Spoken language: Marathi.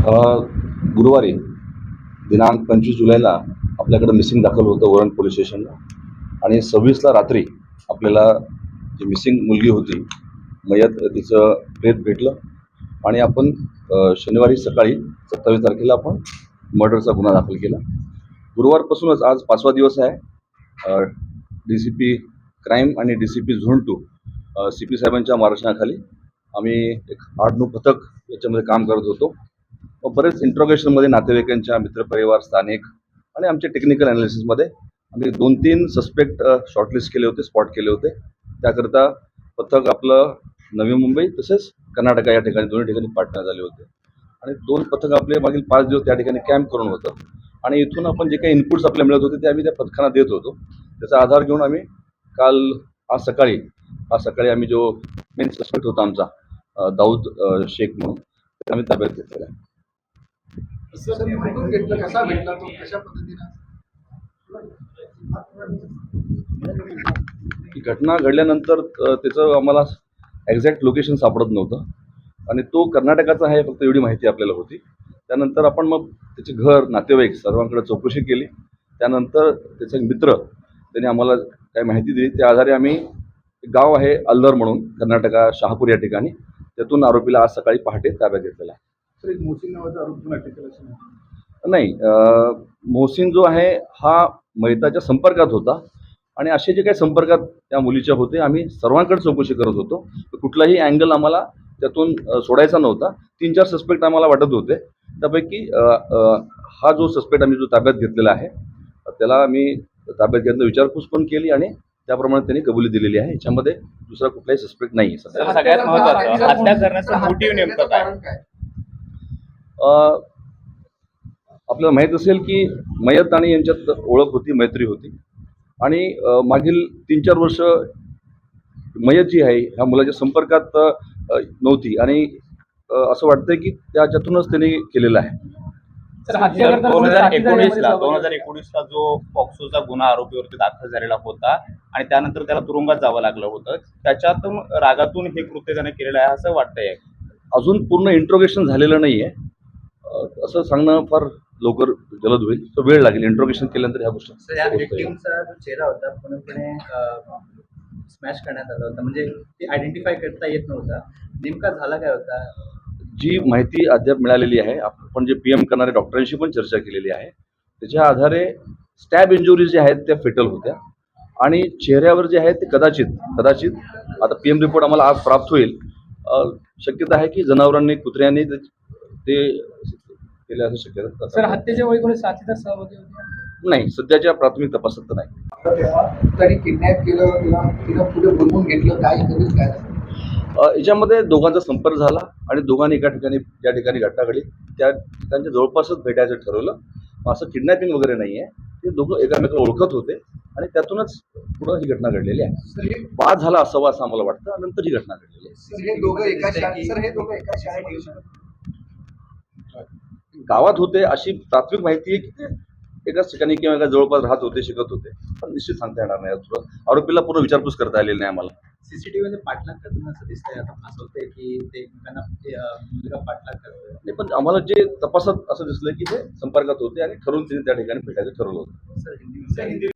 गुरुवारी दिनांक 25 जुलैला आपल्याकडे मिसिंग दाखल होतं वरण पोलीस स्टेशनला आणि 26ला रात्री आपल्याला जी मिसिंग मुलगी होती मयत तिचं प्रेत भेटलं आणि आपण शनिवारी सकाळी 27 तारखेला आपण मर्डरचा गुन्हा दाखल केला. गुरुवारपासूनच आज 5वा दिवस आहे. DCP क्राईम आणि DCP झोन 2 CP साहेबांच्या मार्गदर्शनाखाली आम्ही एक 8-9 पथक याच्यामध्ये काम करत होतो. बरेच इंट्रोगेशनमध्ये नातेवाईकांच्या मित्रपरिवार स्थानिक आणि आमच्या टेक्निकल ॲनालिसिसमध्ये आम्ही 2-3 सस्पेक्ट शॉर्टलिस्ट केले होते, स्पॉट केले होते. त्याकरता पथक आपलं नवी मुंबई तसेच कर्नाटका या ठिकाणी दोन्ही ठिकाणी पार्टनर झाले होते आणि 2 पथक आपले मागील 5 दिवस त्या ठिकाणी कॅम्प करून होतं आणि इथून आपण जे काही इनपुट्स आपल्याला मिळत होते ते आम्ही त्या पथकांना देत होतो. त्याचा आधार घेऊन आम्ही आज सकाळी आम्ही जो मेन सस्पेक्ट होता आमचा दाऊद शेख म्हणून आम्ही ताब्यात घेतलेला आहे. ही घटना घडल्यानंतर त्याचं आम्हाला एक्झॅक्ट लोकेशन सापडत नव्हतं आणि तो कर्नाटकाचा आहे फक्त एवढी माहिती आपल्याला होती. त्यानंतर आपण मग त्याचे घर नातेवाईक सर्वांकडे चौकशी केली. त्यानंतर त्याचा एक मित्र त्याने आम्हाला काही माहिती दिली. त्या आधारे आम्ही गाव आहे अल्लर म्हणून कर्नाटका शहापूर या ठिकाणी त्यातून आरोपीला आज सकाळी पहाटे ताब्यात घेतलेला आहे. तर एक मोहसिन नावाचा आरोप पण अटक केला नाही. मोहसिन जो आहे हा मयताच्या संपर्कात होता आणि असे जे काही संपर्कात त्या मुलीच्या होते आम्ही सर्वांकडे चौकशी करत होतो. कुठलाही अँगल आम्हाला त्यातून सोडायचा नव्हता. 3-4 सस्पेक्ट आम्हाला वाटत होते. त्यापैकी हा जो सस्पेक्ट आम्ही जो ताब्यात घेतलेला आहे त्याला आम्ही ताब्यात घेतलं, विचारपूस पण केली आणि त्याप्रमाणे त्यांनी कबुली दिलेली आहे. याच्यामध्ये दुसरा कुठलाही सस्पेक्ट नाही. सगळ्यात महत्त्वाचं हत्या करण्याचं मोटिव्ह नेमकं काय? आपल्याला माहीत असेल की मयत आणि यांच्यात ओळख होती, मैत्री होती आणि मागील 3-4 वर्ष मयत जी आहे ह्या मुलाच्या संपर्कात नव्हती आणि असं वाटतंय की त्याच्यातूनच त्यांनी केलेलं आहे. 2019ला जो पॉक्सोचा गुन्हा आरोपीवरती दाखल झालेला होता आणि त्यानंतर त्याला तुरुंगात जावं लागलं होतं, त्याच्यातून रागातून हे कृत्य त्याने केलेलं आहे असं वाटतंय. अजून पूर्ण इंट्रोगेशन झालेलं नाही आहे. असं सांगणं फार लवकर जलद होईल. तो वेळ लागेल इंट्रोगेशन केल्यानंतर ह्या गोष्टी. या विक्टिमचा जो चेहरा होता पूर्णपणे स्मॅश करण्यात आला होता, म्हणजे ते आयडेंटिफाय करता येत नव्हता. नेमका झाला काय होता? जी माहिती अद्याप मिळालेली आहे, आपण जे PM करणाऱ्या डॉक्टरांशी पण चर्चा केलेली आहे, त्याच्या आधारे स्टॅब इंजुरीज ज्या आहेत त्या फेटल होत्या आणि चेहऱ्यावर जे आहे ते कदाचित आता PM रिपोर्ट आम्हाला आज प्राप्त होईल. शक्यता आहे की जनावरांनी कुत्र्यांनी ते केले असं शक्यता. सर, हत्येच्या वेळी कोणी साथीदार सहभागी होते? नाही, सध्याच्या प्राथमिक तपासात तर नाही. त्यांनी किडनॅप केलं, तिला पुढे बोलवून घेतलं, काय याच्यामध्ये दोघांचा संपर्क झाला आणि दोघांनी एका ठिकाणी ज्या ठिकाणी घटना घडली त्या ठिकाणच्या जवळपासच भेटायचं ठरवलं. असं किडनॅपिंग वगैरे नाही आहे. ते दोघं एकमेकांना ओळखत होते आणि त्यातूनच पुढं ही घटना घडलेली आहे. वाद झाला असावा असं आम्हाला वाटतं, नंतर ही घटना घडलेली आहे. हे दोघं एका शाळेत गावात होते अशी प्राथमिक माहिती आहे की ते एकाच ठिकाणी किंवा एका जवळपास राहत होते, शिकत होते. पण निश्चित सांगता येणार नाही. थोडं आरोपीला पूर्ण विचारपूस करता आलेली नाही आम्हाला. CCTV मध्ये पाठलाग करताना असं दिसतंय, आता असं होतंय की ते एकमेकांना मुलगा पाठलाग करतोय. नाही, पण आम्हाला जे तपासात असं दिसलं की ते संपर्कात होते आणि ठरवून त्यांनी त्या ठिकाणी भेटायचं ठरवलं होतं. सर, हिंदी